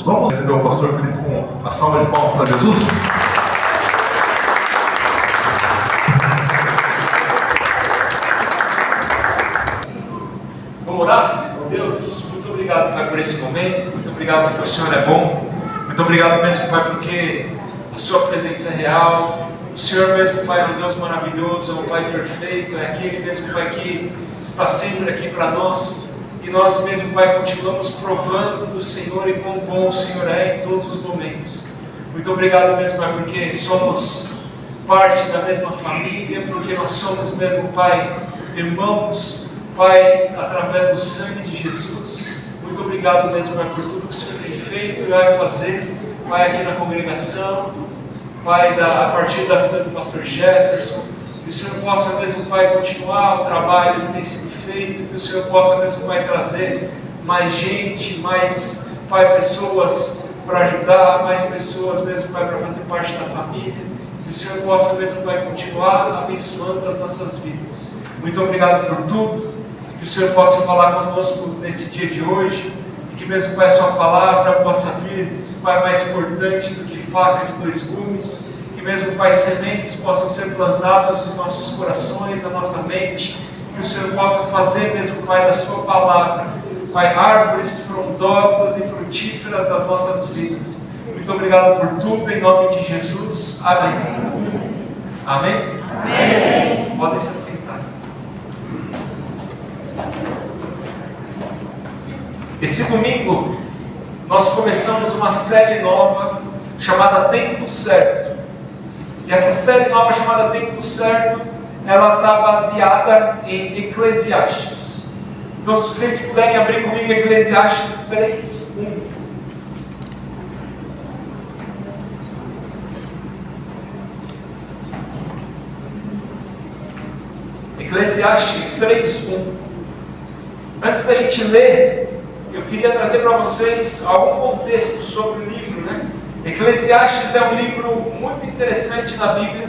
Vamos receber o pastor Felipe com a salva de palmas para Jesus? Vamos orar? Deus, muito obrigado, Pai, por esse momento. Muito obrigado porque o Senhor é bom. Muito obrigado mesmo, Pai, porque a Sua presença é real. O Senhor mesmo, Pai, é um Deus maravilhoso, é um Pai perfeito, é aquele mesmo, Pai, que está sempre aqui para nós. E nós mesmo, Pai, continuamos provando do Senhor e quão bom o Senhor é em todos os momentos. Muito obrigado mesmo, Pai, porque somos parte da mesma família, porque nós somos mesmo, Pai, irmãos, Pai, através do sangue de Jesus. Muito obrigado mesmo, Pai, por tudo que o Senhor tem feito e vai fazer, Pai, aqui na congregação, Pai, a partir da vida do pastor Jefferson. Que o Senhor possa mesmo, Pai, continuar o trabalho que tem sido feito, que o Senhor possa mesmo, Pai, trazer mais gente, mais, Pai, pessoas para ajudar, mais pessoas mesmo, Pai, para fazer parte da família. Que o Senhor possa mesmo, Pai, continuar abençoando as nossas vidas. Muito obrigado por tudo. Que o Senhor possa falar conosco nesse dia de hoje. E que mesmo, Pai, Sua palavra possa vir, Pai, mais importante do que faca de dois gumes. Que mesmo, Pai, sementes possam ser plantadas nos nossos corações, na nossa mente. Que o Senhor possa fazer mesmo, Pai, da Sua palavra, Pai, árvores frondosas e frutíferas das nossas vidas. Muito obrigado por tudo, em nome de Jesus. Amém. Amém? Amém. Podem se assentar. Esse domingo nós começamos uma série nova chamada Tempo Certo. E essa série nova chamada Tempo Certo, ela está baseada em Eclesiastes. Então, se vocês puderem abrir comigo Eclesiastes 3:1. Eclesiastes 3:1. Antes da gente ler, eu queria trazer para vocês algum contexto sobre o livro, né? Eclesiastes é um livro muito interessante na Bíblia.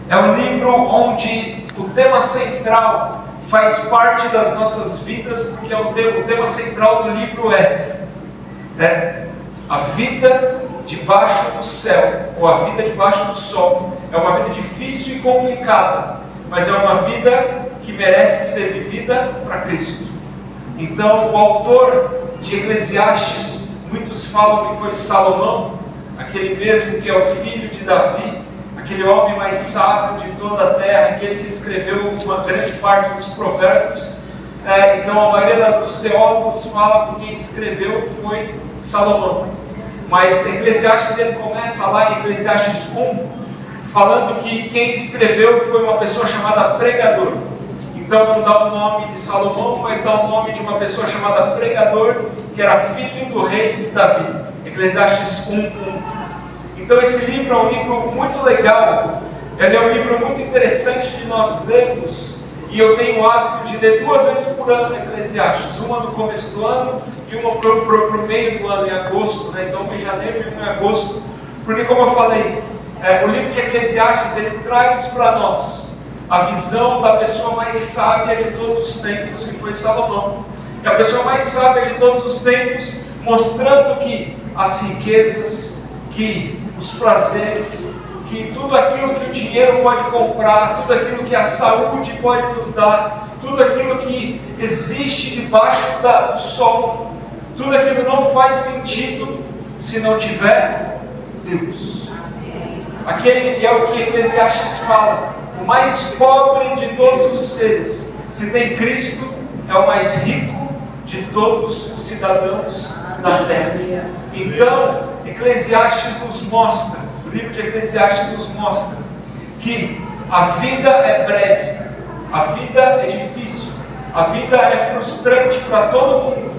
É um livro onde o tema central faz parte das nossas vidas, porque o tema central do livro é a vida debaixo do céu, ou a vida debaixo do sol. É uma vida difícil e complicada, mas é uma vida que merece ser vivida para Cristo. Então, o autor de Eclesiastes, muitos falam que foi Salomão, aquele mesmo que é o filho de Davi, aquele homem mais sábio de toda a terra, aquele que escreveu uma grande parte dos provérbios. Então, a maioria dos teólogos fala que quem escreveu foi Salomão. Mas Eclesiastes, ele começa lá em Eclesiastes 1, falando que quem escreveu foi uma pessoa chamada Pregador. Então não dá o nome de Salomão, mas dá o nome de uma pessoa chamada Pregador, que era filho do rei Davi. Eclesiastes 1:1. Então esse livro é um livro muito legal, ele é um livro muito interessante de nós lermos, e eu tenho o hábito de ler 2 vezes por ano Eclesiastes, uma no começo do ano e uma para o meio do ano, em agosto, né? Então em janeiro e uma em agosto, porque como eu falei, o livro de Eclesiastes, ele traz para nós a visão da pessoa mais sábia de todos os tempos, que foi Salomão. E a pessoa mais sábia de todos os tempos, mostrando que as riquezas, que os prazeres, que tudo aquilo que o dinheiro pode comprar, tudo aquilo que a saúde pode nos dar, tudo aquilo que existe debaixo do sol, tudo aquilo não faz sentido se não tiver Deus. Aquele é o que Eclesiastes fala. O mais pobre de todos os seres, se tem Cristo, é o mais rico de todos os cidadãos da terra. Então, Eclesiastes nos mostra, o livro de Eclesiastes nos mostra que a vida é breve, a vida é difícil, a vida é frustrante para todo mundo.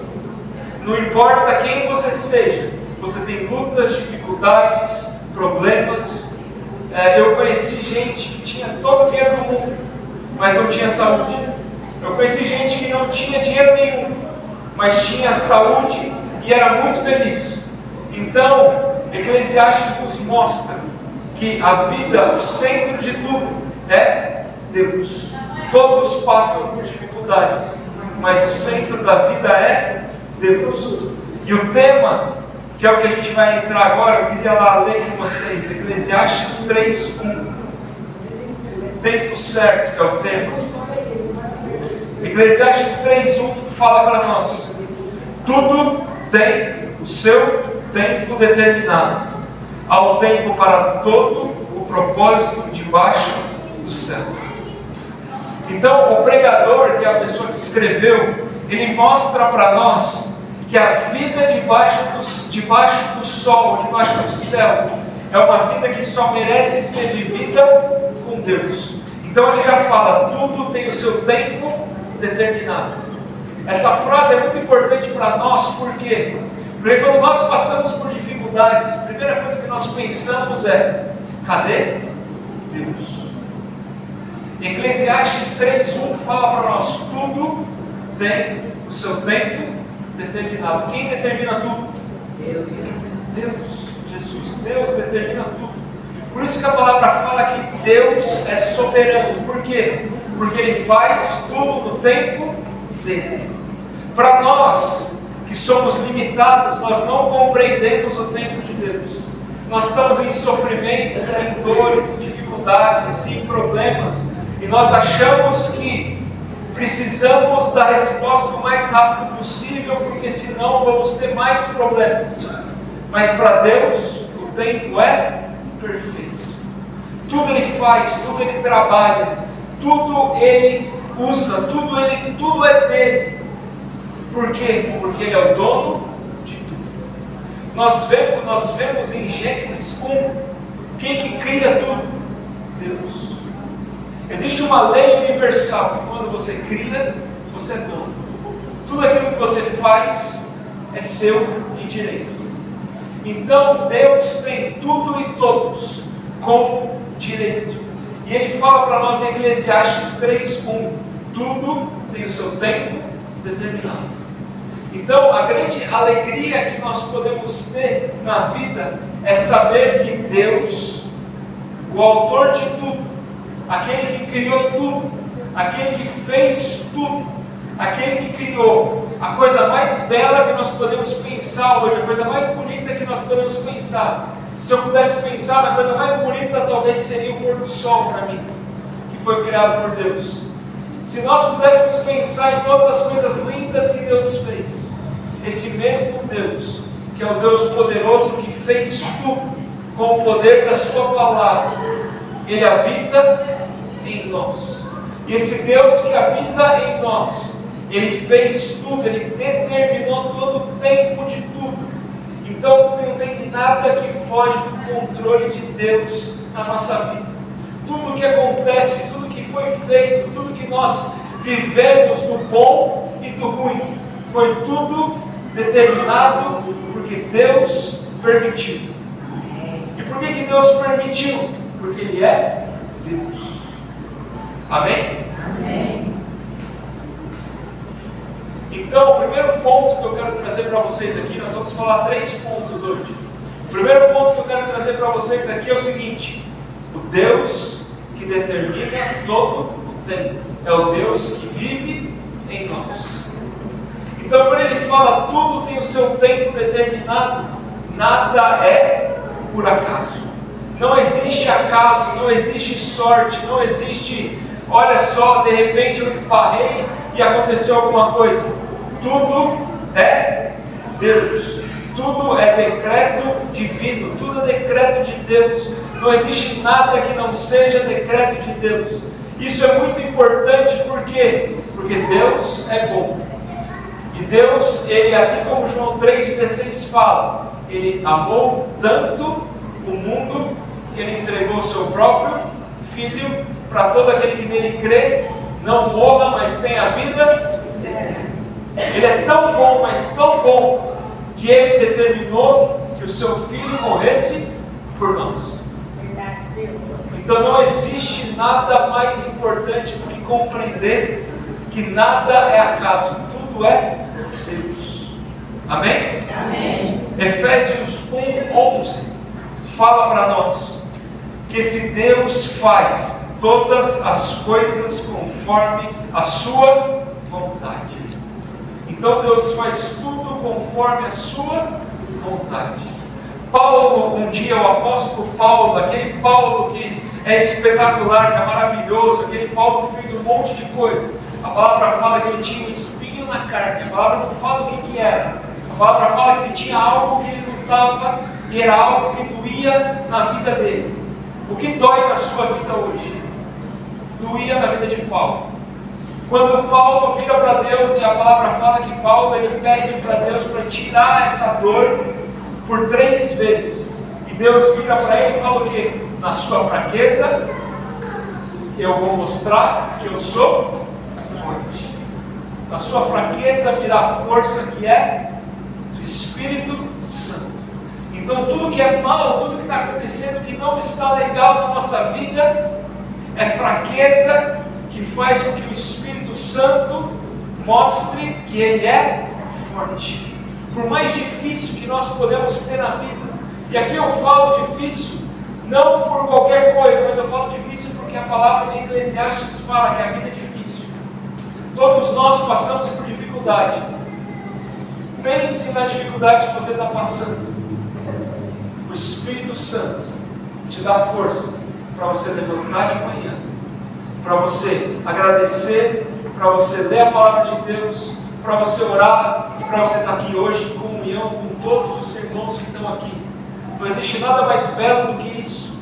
Não importa quem você seja, você tem lutas, dificuldades, problemas. Eu conheci gente que tinha todo o dinheiro do mundo, mas não tinha saúde. Eu conheci gente que não tinha dinheiro nenhum, mas tinha saúde e era muito feliz. Então, Eclesiastes nos mostra que a vida, o centro de tudo, é Deus. Todos passam por dificuldades, mas o centro da vida é Deus. E o tema que é o que a gente vai entrar agora. Eu queria lá ler com vocês, Eclesiastes 3:1. Tempo certo, que é o tema. Eclesiastes 3:1 fala para nós: tudo tem o seu tempo determinado. Há um tempo para todo o propósito debaixo do céu. Então, o pregador, que é a pessoa que escreveu, ele mostra para nós que a vida debaixo do sol, debaixo do céu, é uma vida que só merece ser vivida com Deus. Então ele já fala, tudo tem o seu tempo determinado. Essa frase é muito importante para nós, por quê? Porque quando nós passamos por dificuldades, a primeira coisa que nós pensamos é, cadê Deus? Eclesiastes 3:1 fala para nós, tudo tem o seu tempo determinado. Quem determina tudo? Deus, Jesus. Deus determina tudo. Por isso que a palavra fala que Deus é soberano. Por quê? Porque Ele faz tudo no tempo dele. Para nós, que somos limitados, nós não compreendemos o tempo de Deus. Nós estamos em sofrimentos, em dores, em dificuldades, em problemas, e nós achamos que precisamos da resposta o mais rápido possível, porque senão vamos ter mais problemas. Mas para Deus, o tempo é perfeito. Tudo Ele faz, tudo Ele trabalha, tudo Ele usa, tudo é dele. Por quê? Porque Ele é o dono de tudo. Nós vemos em Gênesis 1, quem que cria tudo? Deus. Existe uma lei universal, que quando você cria, você é dono. Tudo aquilo que você faz é seu de direito. Então Deus tem tudo e todos como direito. E Ele fala para nós em Eclesiastes 3:1, tudo tem o seu tempo determinado. Então a grande alegria que nós podemos ter na vida é saber que Deus, o autor de tudo, aquele que criou tudo, aquele que fez tudo, aquele que criou a coisa mais bela que nós podemos pensar hoje, a coisa mais bonita que nós podemos pensar. Se eu pudesse pensar na coisa mais bonita, talvez seria o pôr do sol para mim, que foi criado por Deus. Se nós pudéssemos pensar em todas as coisas lindas que Deus fez, esse mesmo Deus, que é o Deus poderoso que fez tudo com o poder da sua palavra, Ele habita em nós. E esse Deus que habita em nós, Ele fez tudo, Ele determinou todo o tempo de tudo. Então não tem nada que foge do controle de Deus na nossa vida. Tudo que acontece, tudo que foi feito, tudo que nós vivemos do bom e do ruim, foi tudo determinado porque Deus permitiu. E por que Deus permitiu? Porque Ele é Deus. Amém? Amém. Então, o primeiro ponto que eu quero trazer para vocês aqui, nós vamos falar 3 pontos hoje. O primeiro ponto que eu quero trazer para vocês aqui é o seguinte: o Deus que determina todo o tempo é o Deus que vive em nós. Então, quando Ele fala tudo tem o seu tempo determinado, nada é por acaso. Não existe acaso, não existe sorte, não existe, olha só, de repente eu esbarrei e aconteceu alguma coisa. Tudo é Deus, tudo é decreto divino, tudo é decreto de Deus. Não existe nada que não seja decreto de Deus. Isso é muito importante, por quê? Porque Deus é bom. E Deus, Ele, assim como João 3,16 fala, Ele amou tanto o mundo que Ele entregou o seu próprio Filho, para todo aquele que nele crê, não morra, mas tenha vida eterna. Ele é tão bom, mas tão bom, que Ele determinou que o seu Filho morresse por nós. Então não existe nada mais importante do que compreender que nada é acaso, tudo é Deus. Amém? Amém. Efésios 1:11 fala para nós que esse Deus faz todas as coisas conforme a sua vontade. Então Deus faz tudo conforme a sua vontade. Paulo, um dia o apóstolo Paulo, aquele Paulo que é espetacular, que é maravilhoso, aquele Paulo que fez um monte de coisa. A palavra fala que ele tinha um espinho na carne, a palavra não fala o que era. A palavra fala que ele tinha algo que ele lutava e era algo que doía na vida dele. O que dói na sua vida hoje? Doía na vida de Paulo. Quando Paulo vira para Deus, e a palavra fala que Paulo ele pede para Deus para tirar essa dor por 3 vezes. E Deus vira para ele e fala o quê? Na sua fraqueza, eu vou mostrar que eu sou forte. Na sua fraqueza virá a força que é do Espírito Santo. Então tudo que é mal, tudo que está acontecendo, que não está legal na nossa vida, é fraqueza que faz com que o Espírito Santo mostre que Ele é forte. Por mais difícil que nós podemos ter na vida, e aqui eu falo difícil, não por qualquer coisa, mas eu falo difícil porque a palavra de Eclesiastes fala que a vida é difícil. Todos nós passamos por dificuldade. Pense na dificuldade que você está passando. O Espírito Santo te dá força para você levantar de manhã, para você agradecer, para você ler a palavra de Deus, para você orar e para você estar aqui hoje em comunhão com todos os irmãos que estão aqui. Não existe nada mais belo do que isso.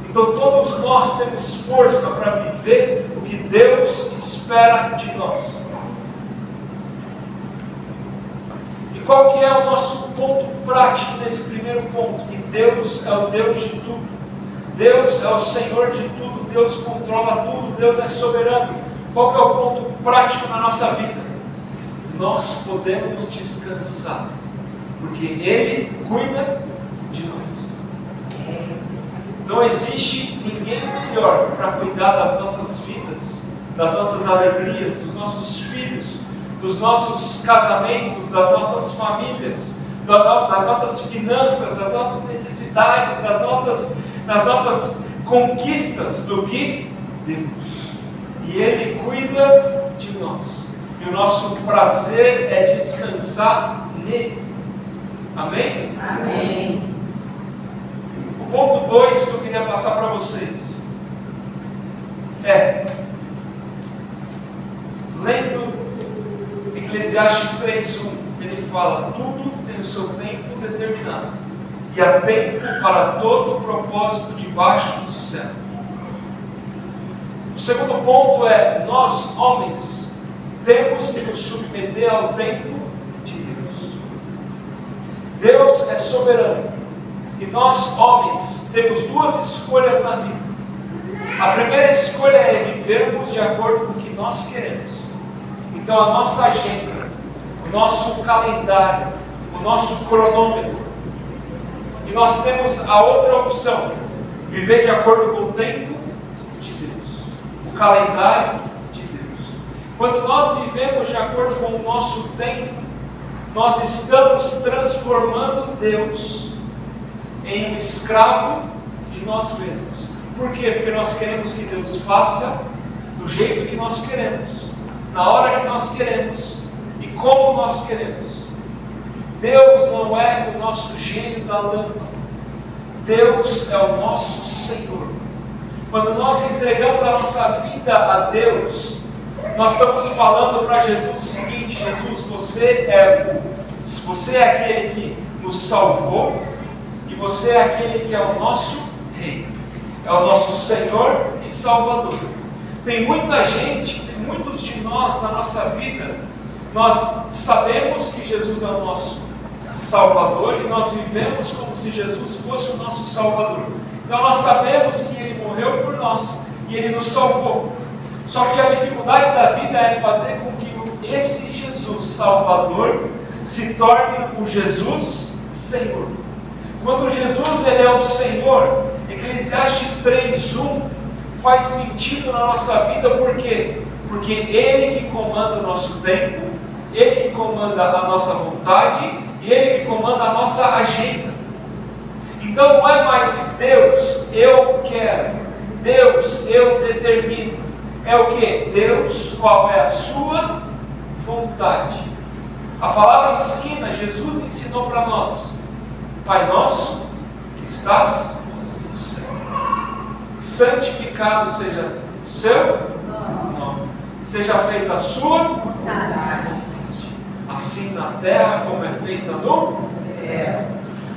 Então todos nós temos força para viver o que Deus espera de nós. E qual que é o nosso ponto prático nesse primeiro ponto? Que Deus é o Deus de tudo. Deus é o Senhor de tudo. Deus controla tudo. Deus é soberano. Qual que é o ponto prático na nossa vida? Nós podemos descansar, porque Ele cuida de nós. Não existe ninguém melhor para cuidar das nossas vidas, das nossas alegrias, dos nossos filhos, dos nossos casamentos, das nossas famílias, das nossas finanças, das nossas necessidades, das nossas conquistas do que Deus. E Ele cuida de nós. E o nosso prazer é descansar nele. Amém? Amém. O ponto 2 que eu queria passar para vocês é, lendo Eclesiastes 3:1, ele fala: tudo tem o seu tempo determinado, e há tempo para todo o propósito debaixo do céu. O segundo ponto é, nós homens temos que nos submeter ao tempo de Deus. Deus é soberano. E nós, homens, temos 2 escolhas na vida. A primeira escolha é vivermos de acordo com o que nós queremos. Então a nossa agenda, o nosso calendário, o nosso cronômetro. E nós temos a outra opção, viver de acordo com o tempo de Deus, o calendário de Deus. Quando nós vivemos de acordo com o nosso tempo, nós estamos transformando Deus em um escravo de nós mesmos. Por quê? Porque nós queremos que Deus faça do jeito que nós queremos, na hora que nós queremos e como nós queremos. Deus não é o nosso gênio da lâmpada. Deus é o nosso Senhor. Quando nós entregamos a nossa vida a Deus, nós estamos falando para Jesus o seguinte: Jesus, você é aquele que nos salvou, e você é aquele que é o nosso Rei, é o nosso Senhor e Salvador. Tem muita gente, tem muitos de nós na nossa vida, nós sabemos que Jesus é o nosso Salvador e nós vivemos como se Jesus fosse o nosso Salvador. Então nós sabemos que Ele morreu por nós e Ele nos salvou. Só que a dificuldade da vida é fazer com que esse Jesus Salvador se torne o Jesus Senhor. Quando Jesus ele é o Senhor, Eclesiastes 3:1 faz sentido na nossa vida. Por quê? Porque Ele que comanda o nosso tempo, Ele que comanda a nossa vontade e Ele que comanda a nossa agenda. Então não é mais Deus, eu quero, Deus, eu determino. É o que? Deus, qual é a sua vontade. A palavra ensina, Jesus ensinou para nós, Pai nosso que estás no céu, santificado seja o seu nome, seja feita a sua vontade, assim na terra como é feita no céu.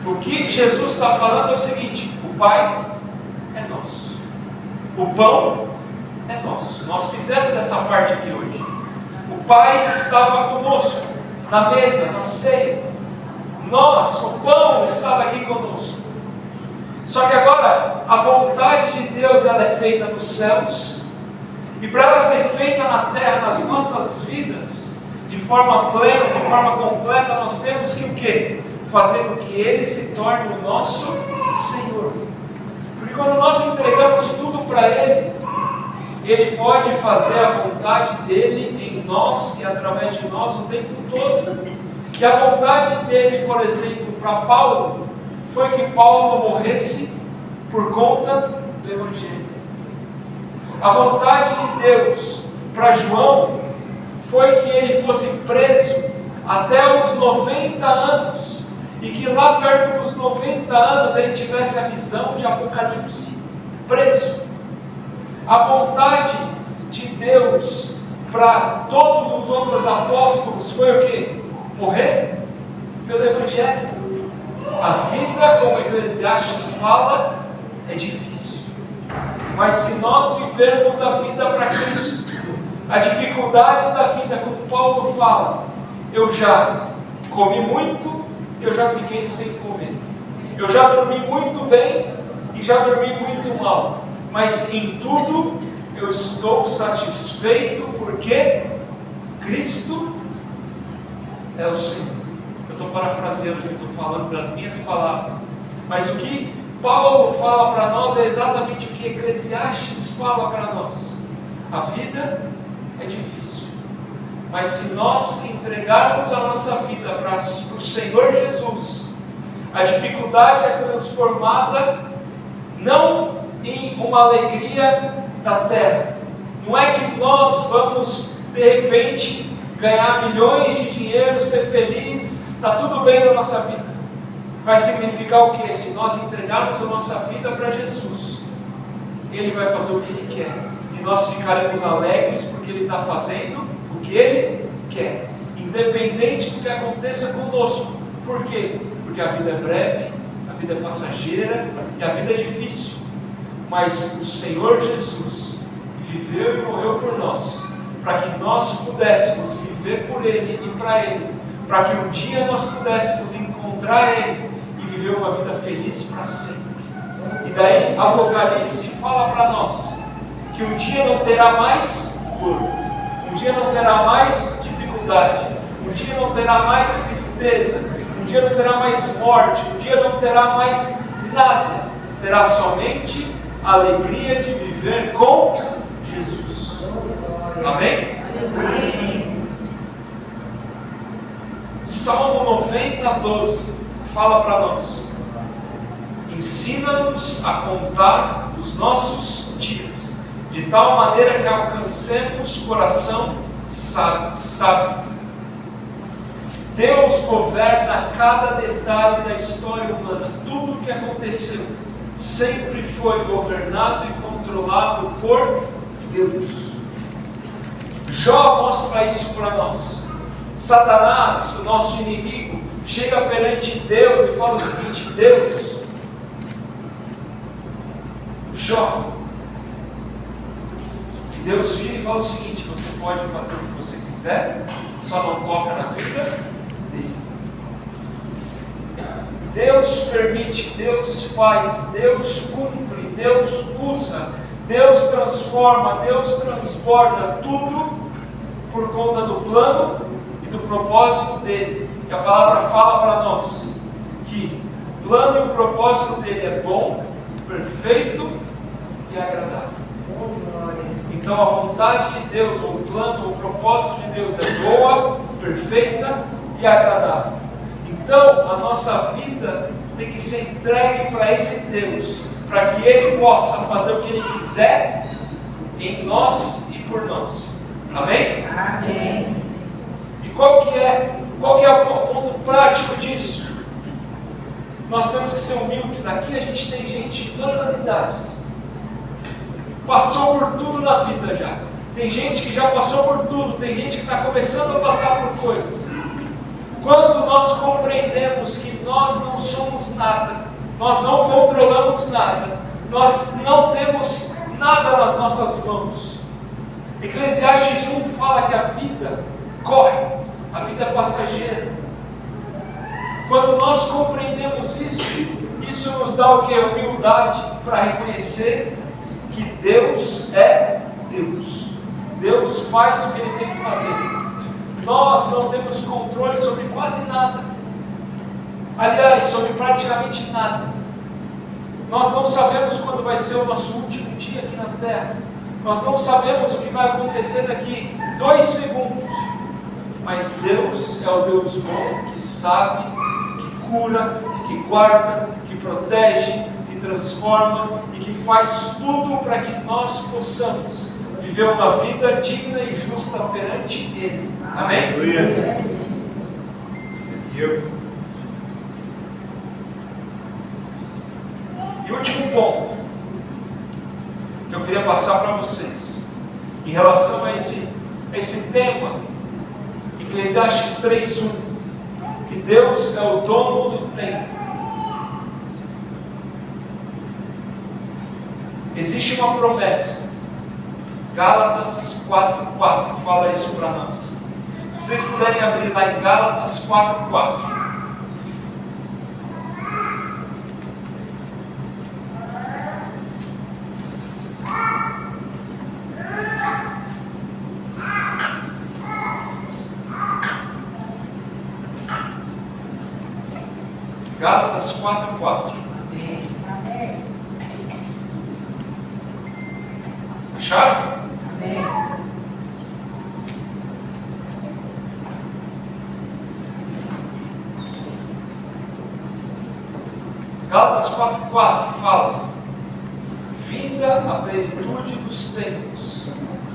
O que Jesus está falando é o seguinte: o Pai é nosso, o pão é nosso. Nós fizemos essa parte aqui hoje. O Pai estava conosco na mesa, na ceia. Nós, o pão estava aqui conosco. Só que agora a vontade de Deus ela é feita nos céus, e para ela ser feita na terra, nas nossas vidas, de forma plena, de forma completa, nós temos que o quê? Fazer com que Ele se torne o nosso Senhor. Porque quando nós entregamos tudo para Ele, Ele pode fazer a vontade dEle em nós e através de nós o tempo todo. E a vontade dEle, por exemplo, para Paulo, foi que Paulo morresse por conta do Evangelho. A vontade de Deus para João foi que ele fosse preso até os 90 anos, e que lá perto dos 90 anos ele tivesse a visão de Apocalipse, preso. A vontade de Deus para todos os outros apóstolos foi o quê? Morrer pelo Evangelho. A vida, como Eclesiastes fala, é difícil, mas se nós vivermos a vida para Cristo, a dificuldade da vida, como Paulo fala, eu já comi muito, eu já fiquei sem comer, eu já dormi muito bem e já dormi muito mal, mas em tudo eu estou satisfeito, porque Cristo é o Senhor. Eu estou parafraseando o que estou falando das minhas palavras, mas o que Paulo fala para nós é exatamente o que Eclesiastes fala para nós. A vida é difícil, mas se nós entregarmos a nossa vida para o Senhor Jesus, a dificuldade é transformada não em uma alegria da terra. Não é que nós vamos de repente ganhar milhões de dinheiro, ser feliz, está tudo bem na nossa vida. Vai significar o que? Se nós entregarmos a nossa vida para Jesus, Ele vai fazer o que Ele quer, e nós ficaremos alegres porque Ele está fazendo o que Ele quer, independente do que aconteça conosco. Por quê? Porque a vida é breve, a vida é passageira e a vida é difícil, mas o Senhor Jesus viveu e morreu por nós, para que nós pudéssemos viver por Ele e para Ele, para que um dia nós pudéssemos encontrar Ele e viver uma vida feliz para sempre. E daí Apocalipse fala para nós que um dia não terá mais dor, um dia não terá mais dificuldade, um dia não terá mais tristeza, um dia não terá mais morte, um dia não terá mais nada, terá somente a alegria de viver com Jesus. Amém? Amém. Salmo 90, 12 fala para nós: ensina-nos a contar os nossos dias, de tal maneira que alcancemos coração sábio. Deus governa cada detalhe da história humana. Tudo o que aconteceu sempre foi governado e controlado por Deus. Jó mostra isso para nós. Satanás, o nosso inimigo, chega perante Deus e fala o seguinte: Deus, Jó, Deus vira e fala o seguinte: você pode fazer o que você quiser, só não toca na vida dele. Deus permite, Deus faz, Deus cumpre, Deus usa, Deus transforma, Deus transborda tudo por conta do plano e do propósito dele. E a palavra fala para nós que o plano e o propósito dele é bom, perfeito e agradável. Então a vontade de Deus, ou o plano, ou o propósito de Deus é boa, perfeita e agradável. Então a nossa vida tem que ser entregue para esse Deus, para que Ele possa fazer o que Ele quiser em nós e por nós. Amém? Amém. E qual que é o ponto prático disso? Nós temos que ser humildes. Aqui a gente tem gente de todas as idades. Passou por tudo na vida já. Tem gente que já passou por tudo. Tem gente que está começando a passar por coisas. Quando nós compreendemos que nós não somos nada, nós não controlamos nada, nós não temos nada nas nossas mãos. Eclesiastes 1 fala que a vida corre, a vida é passageira. Quando nós compreendemos isso, isso nos dá o que? Humildade para reconhecer que Deus é Deus. Deus faz o que Ele tem que fazer. Nós não temos controle sobre quase nada. Aliás, sobre praticamente nada. Nós não sabemos quando vai ser o nosso último dia aqui na Terra. Nós não sabemos o que vai acontecer daqui 2 segundos. Mas Deus é o Deus bom que sabe, que cura, que guarda, que protege, que transforma e que faz tudo para que nós possamos viver uma vida digna e justa perante Ele. Amém? Aleluia. Deus. E o último ponto que eu queria passar para vocês, em relação a esse tema, Eclesiastes 3:1, que Deus é o dono do tempo. Existe uma promessa. Gálatas 4:4 fala isso para nós. Se vocês puderem abrir lá em Gálatas 4:4. Gálatas 4:4. Acharam? Gálatas 4:4 fala: vinda a plenitude dos tempos,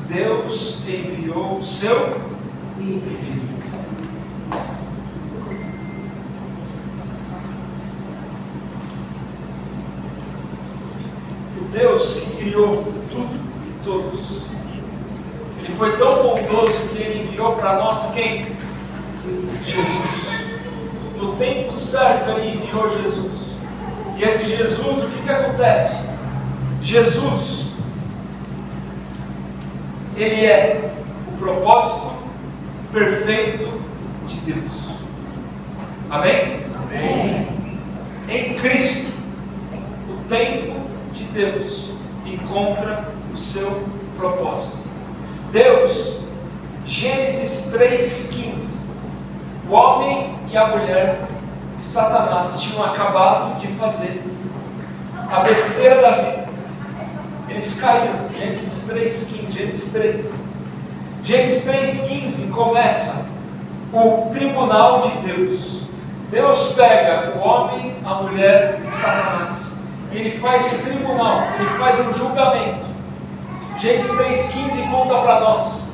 Deus enviou o seu Filho. O Deus que criou tudo e todos, Ele foi tão bondoso que Ele enviou para nós quem? Jesus. No tempo certo Ele enviou Jesus. E esse Jesus, o que acontece? Jesus, Ele é o propósito perfeito de Deus. Amém? Amém. Em Cristo, o tempo de Deus encontra o seu propósito. Deus, Gênesis 3:15, o homem e a mulher e Satanás tinham acabado de fazer a besteira da vida. Eles caíram. Gênesis 3:15, Gênesis 3. Gênesis 3:15 começa o tribunal de Deus. Deus pega o homem, a mulher e Satanás. E Ele faz um tribunal, Ele faz um julgamento. Gênesis 3:15 conta para nós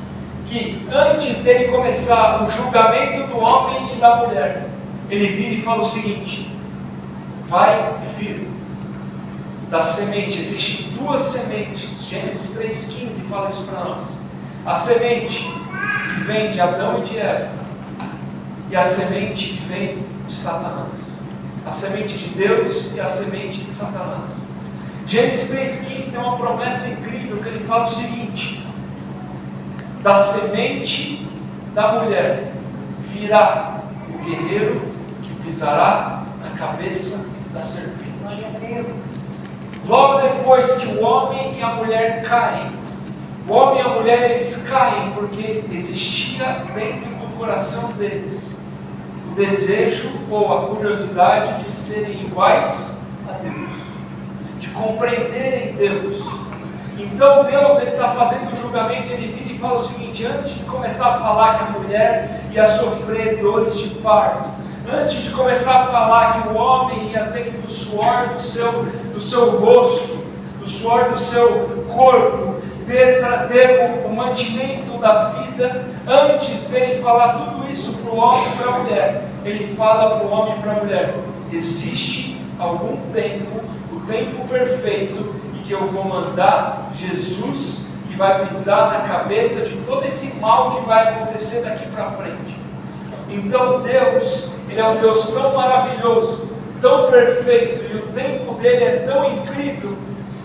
que antes dele começar o julgamento do homem e da mulher, Ele vira e fala o seguinte: vai vir da semente. Existem 2 sementes. Gênesis 3:15 fala isso para nós. A semente que vem de Adão e de Eva, e a semente que vem de Satanás. A semente de Deus e a semente de Satanás. Gênesis 3:15 tem uma promessa incrível que Ele fala o seguinte: da semente da mulher virá o guerreiro que pisará na cabeça da serpente. Logo depois que o homem e a mulher caem, o homem e a mulher eles caem porque existia dentro do coração deles o desejo ou a curiosidade de serem iguais a Deus, de compreenderem Deus. Então Deus está fazendo o julgamento. Ele vira e fala o seguinte: antes de começar a falar que a mulher ia sofrer dores de parto, antes de começar a falar que o homem ia ter que do suor do seu rosto, do suor do seu corpo, ter o mantimento da vida, antes dele falar tudo isso para o homem e para a mulher, ele fala para o homem e para a mulher: existe algum tempo, o tempo perfeito, em que eu vou mandar Jesus, que vai pisar na cabeça de todo esse mal que vai acontecer daqui para frente. Então Deus, Ele é um Deus tão maravilhoso, tão perfeito, e o tempo dele é tão incrível,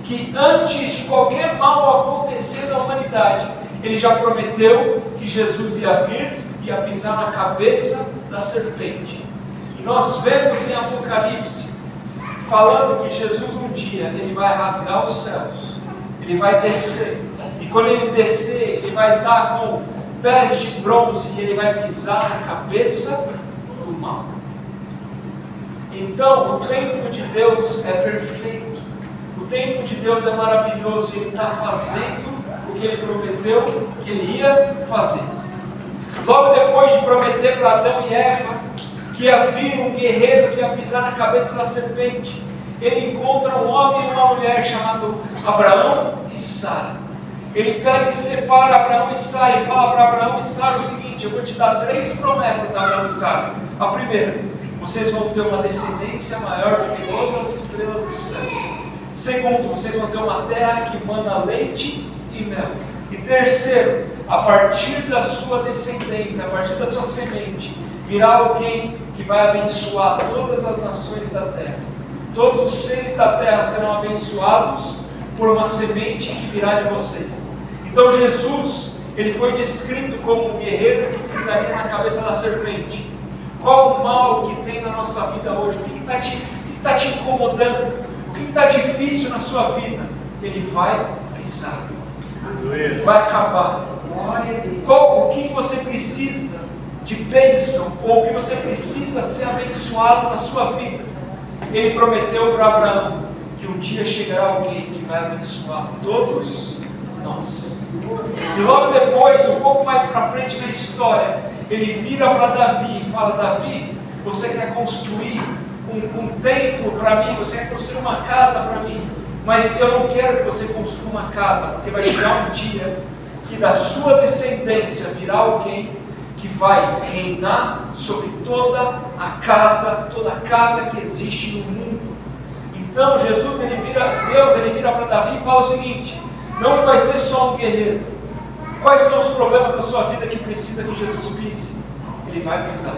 que antes de qualquer mal acontecer na humanidade, Ele já prometeu que Jesus ia vir e ia pisar na cabeça da serpente. E nós vemos em Apocalipse, falando que Jesus um dia, Ele vai rasgar os céus, Ele vai descer, e quando Ele descer, Ele vai estar com pés de bronze, e Ele vai pisar na cabeça do mal. Então, o tempo de Deus é perfeito, o tempo de Deus é maravilhoso, e Ele está fazendo o que Ele prometeu que Ele ia fazer. Logo depois de prometer para Adão e Eva que ia vir um guerreiro que ia pisar na cabeça da serpente, Ele encontra um homem e uma mulher chamado Abraão e Sara. Ele pega e separa Abraão e Sara e fala para Abraão e Sara o seguinte: eu vou te dar 3 promessas, Abraão e Sara. A primeira: vocês vão ter uma descendência maior do que todas as estrelas do céu. Segundo, vocês vão ter uma terra que manda leite e mel. E terceiro, a partir da sua descendência, a partir da sua semente, virá alguém que vai abençoar todas as nações da terra. Todos os seres da terra serão abençoados por uma semente que virá de vocês. Então Jesus, Ele foi descrito como um guerreiro que pisaria na cabeça da serpente. Qual o mal que tem na nossa vida hoje? O que está te incomodando? O que está difícil na sua vida? Ele vai pisar, vai acabar. O que você precisa de bênção, ou o que você precisa ser abençoado na sua vida? Ele prometeu para Abraão que um dia chegará alguém que vai abençoar todos nós. E logo depois, um pouco mais para frente na história, ele vira para Davi e fala: Davi, você quer construir um templo para mim, você quer construir uma casa para mim, mas eu não quero que você construa uma casa, porque vai chegar um dia que da sua descendência virá alguém que vai reinar sobre toda a casa que existe no mundo. Então Deus ele vira para Davi e fala o seguinte: não vai ser só um guerreiro. Quais são os problemas da sua vida que precisa que Jesus pise? Ele vai pisar.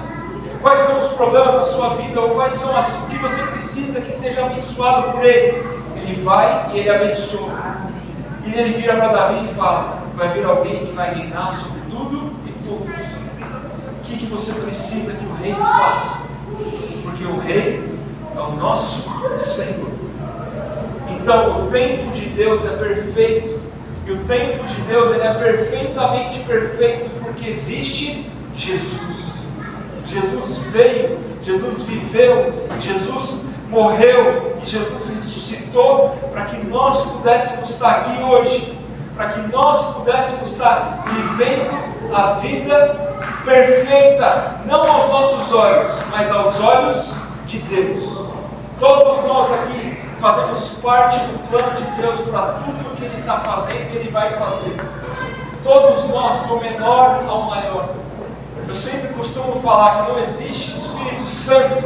Quais são os problemas da sua vida, ou quais são o que você precisa que seja abençoado por Ele? Ele vai e Ele abençoa. E ele vira para Davi e fala: vai vir alguém que vai reinar sobre tudo e todos. O que você precisa que o rei faça? Porque o rei é o nosso Senhor. Então o tempo de Deus é perfeito, e o tempo de Deus ele é perfeitamente perfeito, porque existe Jesus. Jesus veio, Jesus viveu, Jesus morreu e Jesus ressuscitou para que nós pudéssemos estar aqui hoje, para que nós pudéssemos estar vivendo a vida perfeita, não aos nossos olhos, mas aos olhos de Deus. Todos nós aqui fazemos parte do plano de Deus para tudo que Ele está fazendo e Ele vai fazer. Todos nós, do menor ao maior. Eu sempre costumo falar que não existe Espírito Santo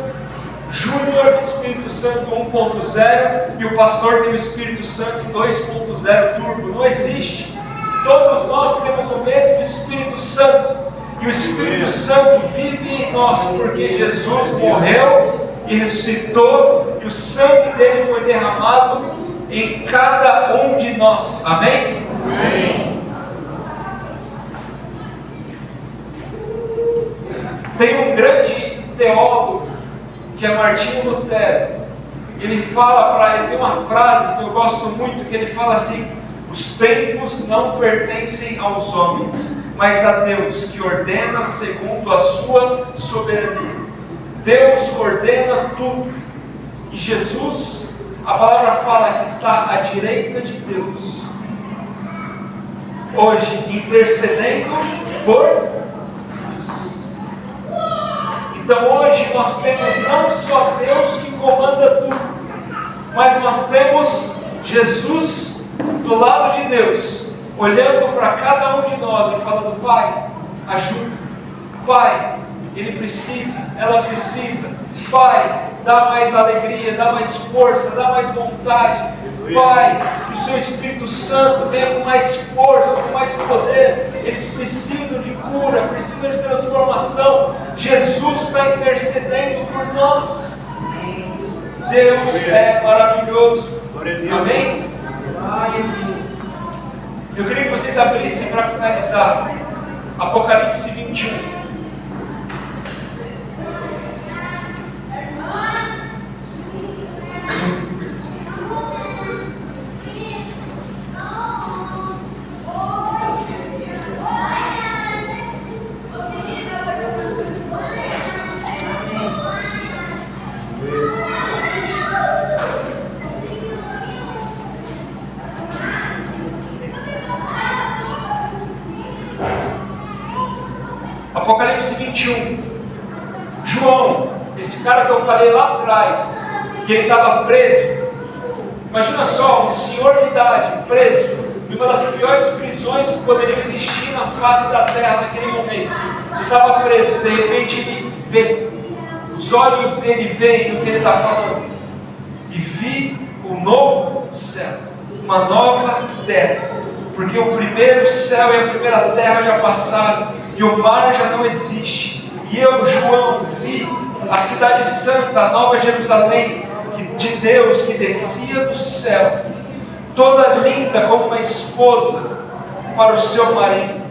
Júnior, Espírito Santo 1.0 e o pastor tem o Espírito Santo 2.0 turbo. Não existe. Todos nós temos o mesmo Espírito Santo. E o Espírito Santo vive em nós, porque Jesus morreu e ressuscitou, e o sangue dele foi derramado em cada um de nós. Amém? Amém. Tem um grande teólogo que é Martinho Lutero. Ele tem uma frase que eu gosto muito, que ele fala assim: os tempos não pertencem aos homens, mas a Deus, que ordena segundo a sua soberania. Deus ordena tudo. E Jesus, a palavra fala que está à direita de Deus, hoje intercedendo por nós. Então hoje nós temos não só Deus que comanda tudo, mas nós temos Jesus do lado de Deus, olhando para cada um de nós e falando: Pai, ajuda. Pai, ele precisa, ela precisa. Pai, dá mais alegria, dá mais força, dá mais vontade. Pai, que o Seu Espírito Santo venha com mais força, com mais poder. Eles precisam de cura, precisam de transformação. Jesus está intercedendo por nós. Deus é maravilhoso. Amém? Eu queria que vocês abrissem para finalizar Apocalipse 21. Apocalipse 21. João, esse cara que eu falei lá atrás, que ele estava preso. Imagina só, um senhor de idade, preso, em uma das piores prisões que poderiam existir na face da terra naquele momento. Ele estava preso, de repente ele vê, os olhos dele veem o que ele está falando. E vi um novo céu, uma nova terra, porque o primeiro céu e a primeira terra já passaram, e o mar já não existe. E eu, João, vi a cidade santa, a nova Jerusalém, de Deus, que descia do céu, toda linda como uma esposa para o seu marido.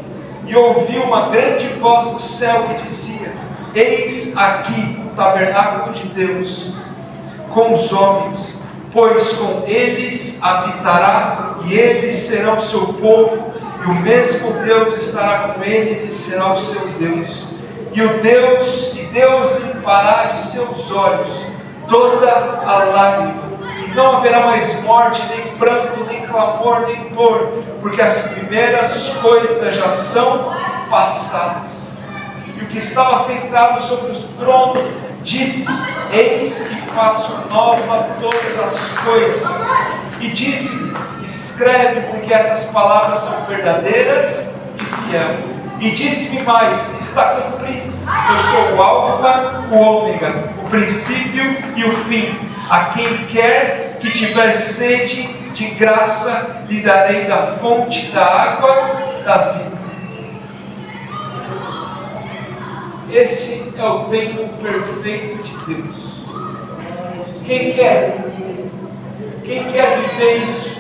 E ouvi uma grande voz do céu que dizia: eis aqui o tabernáculo de Deus com os homens, pois com eles habitará, e eles serão seu povo, e o mesmo Deus estará com eles e será o seu Deus. E Deus limpará de seus olhos toda a lágrima, e não haverá mais morte, nem pranto, nem clamor, nem dor, porque as primeiras coisas já são passadas. E o que estava sentado sobre o trono disse: eis que faço nova todas as coisas. E disse-me: escreve, porque essas palavras são verdadeiras e fiéis. E disse-me mais: está cumprido. Eu sou o Alfa, o Ômega, o princípio e o fim. A quem quer que tiver sede, de graça lhe darei da fonte da água da vida. Esse é o tempo perfeito de Deus. Quem quer? Quem quer viver isso?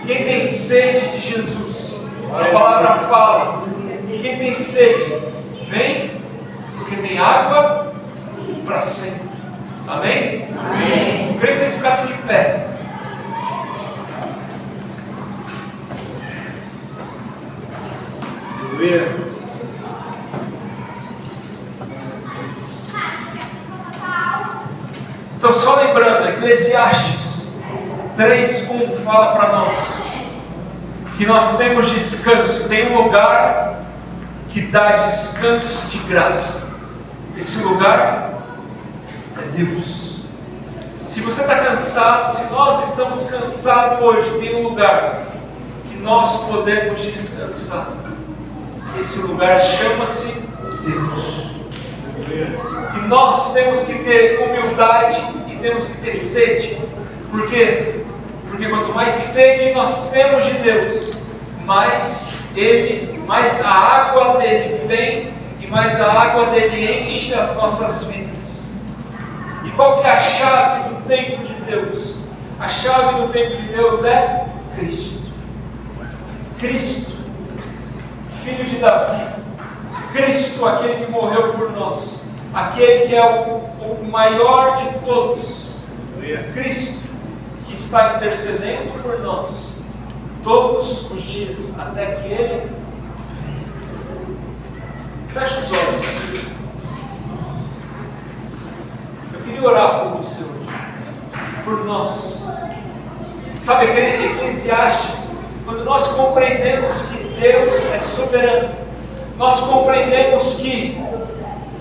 Quem tem sede de Jesus? A palavra fala: e quem tem sede, vem, porque tem água para sempre. Amém? Amém. Eu queria que vocês ficassem de pé. Então, só lembrando, Eclesiastes 3:1 fala para nós que nós temos descanso. Tem um lugar que dá descanso de graça. Esse lugar é Deus. Se você está cansado, se nós estamos cansados hoje, tem um lugar que nós podemos descansar. Esse lugar chama-se Deus. E nós temos que ter humildade e temos que ter sede. Por quê? Porque quanto mais sede nós temos de Deus, mais a água dele vem e mais a água dele enche as nossas vidas. E qual que é a chave do tempo de Deus? A chave do tempo de Deus é Cristo. Cristo, filho de Davi. Cristo, aquele que morreu por nós. Aquele que é o maior de todos. Cristo, que está intercedendo por nós todos os dias, até que Ele venha. Feche os olhos. Eu queria orar por você hoje, por nós. Sabe aquele Eclesiastes, quando nós compreendemos que Deus é soberano, nós compreendemos que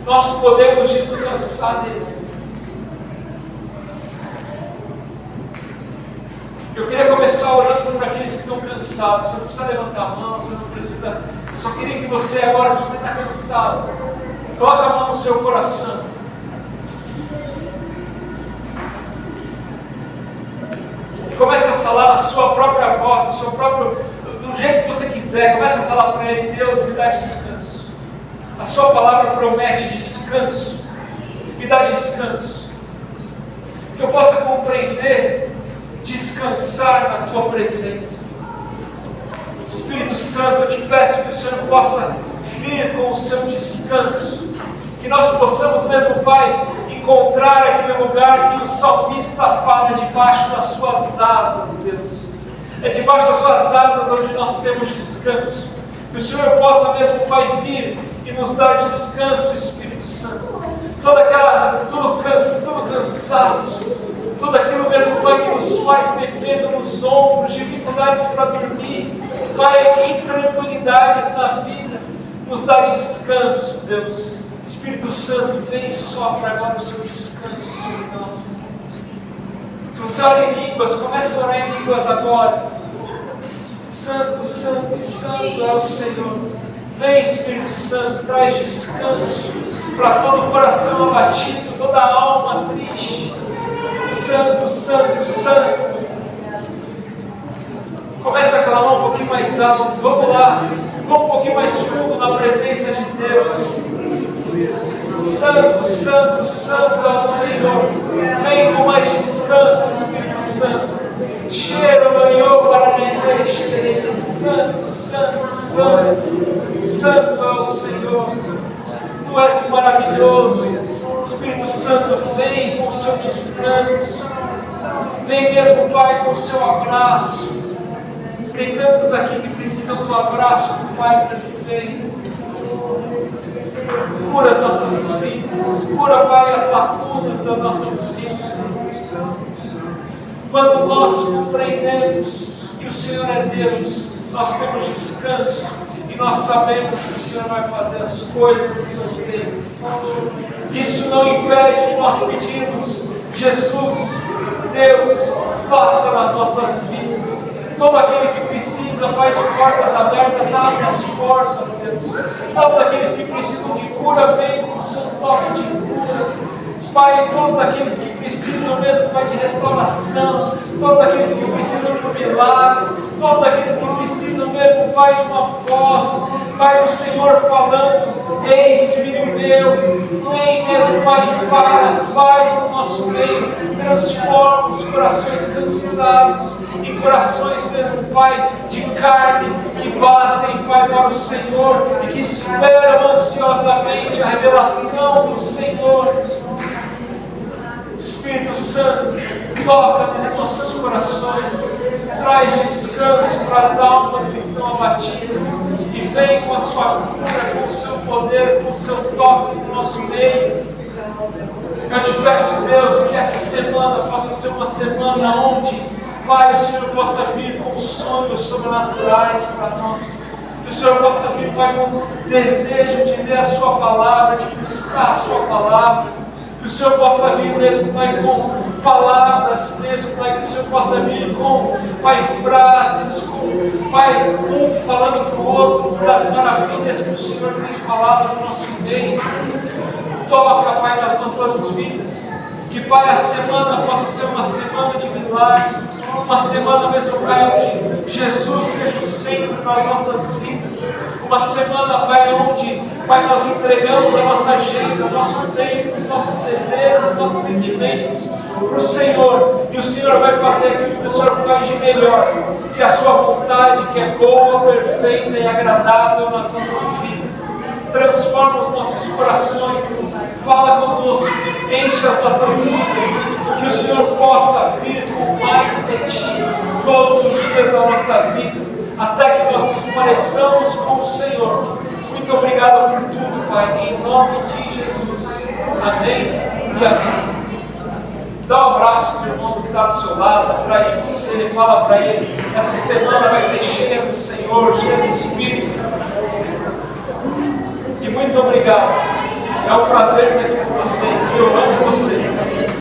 nós podemos descansar nele. Eu queria começar orando por aqueles que estão cansados. Você não precisa levantar a mão, você não precisa. Eu só queria que você agora, se você está cansado, coloque a mão no seu coração. Comece a falar na sua própria voz, no seu próprio, do jeito que você quiser. Comece a falar para Ele: Deus, me dá descanso. A sua palavra promete descanso. Me dá descanso. Que eu possa compreender, descansar na Tua presença. Espírito Santo, eu te peço que o Senhor possa vir com o seu descanso. Que nós possamos mesmo, Pai, encontrar aquele lugar que o salmista fala, debaixo das suas asas, Deus. É debaixo das suas asas onde nós temos descanso. Que o Senhor possa mesmo, Pai, vir e nos dar descanso, Espírito Santo. Todo cansaço, tudo aquilo mesmo, Pai, que nos faz ter peso nos ombros, dificuldades para dormir, Pai, intranquilidades na vida, nos dá descanso, Deus. Espírito Santo, vem e sopra agora o seu descanso sobre nós. Se você ora em línguas, comece a orar em línguas agora. Santo, Santo, Santo é o Senhor. Vem, Espírito Santo, traz descanso para todo o coração abatido, toda a alma triste. Santo, Santo, Santo. Comece a clamar um pouquinho mais alto. Vamos lá. Vamos um pouquinho mais fundo na presença de Deus. Santo, Santo, Santo é o Senhor. Vem com mais descanso, Espírito Santo. Cheiro ganhou para mim. Santo, Santo, Santo. Santo é o Senhor. Tu és maravilhoso. Espírito Santo, vem com o seu descanso. Vem mesmo, Pai, com o seu abraço. Tem tantos aqui que precisam do abraço do Pai perfeito. Cura as nossas vidas. Cura, Pai, as lacunas das nossas vidas. Quando nós compreendemos que o Senhor é Deus, nós temos descanso. E nós sabemos que o Senhor vai fazer as coisas do seu tempo. Isso não impede de nós pedirmos: Jesus, Deus, faça nas nossas vidas. Todo aquele que precisa, Pai, de portas abertas, abre as portas, Deus. Todos aqueles que precisam de cura, vem com o seu toque de cura. Pai, todos aqueles que precisam mesmo, Pai, de restauração, todos aqueles que precisam de um milagre, todos aqueles que precisam mesmo, Pai, de uma voz, Pai, do Senhor falando: eis, filho meu, vem mesmo, Pai, e fala, faz no nosso meio, transforma os corações cansados em corações mesmo, Pai, de carne, que batem, Pai, para o Senhor e que esperam ansiosamente a revelação do Senhor. Espírito Santo, toca nos nossos corações, traz descanso para as almas que estão abatidas e vem com a sua cura, com o seu poder, com o seu toque no nosso meio. Eu te peço, Deus, que essa semana possa ser uma semana onde, Pai, o Senhor possa vir com sonhos sobrenaturais para nós. Que o Senhor possa vir, Pai, com desejo de ler a sua palavra, de buscar a sua palavra. Que o Senhor possa vir mesmo, Pai, com palavras mesmo, Pai, que o Senhor possa vir com, Pai, frases, com, Pai, um falando para o outro das maravilhas que o Senhor tem falado no nosso meio. Toca, Pai, nas nossas vidas. Que, Pai, a semana possa ser uma semana de milagres, uma semana mesmo, Pai, onde Jesus seja o centro das nossas vidas. Uma semana, Pai, onde, Pai, nós entregamos a nossa agenda, o nosso tempo, os nossos desejos, os nossos sentimentos para o Senhor. E o Senhor vai fazer aquilo que o Senhor faz de melhor, que é a sua vontade, que é boa, perfeita e agradável nas nossas vidas. Transforma os nossos corações, fala conosco, enche as nossas vidas, que o Senhor possa vir com mais de Ti todos os dias da nossa vida, até que nós nos pareçamos com o Senhor. Muito obrigado por tudo, Pai, em nome de Jesus. Amém e amém. Dá um abraço para o irmão que está do seu lado, atrás de você, fala para ele: essa semana vai ser cheia do Senhor, cheia do Espírito. E muito obrigado. É um prazer estar aqui com vocês. Eu amo vocês.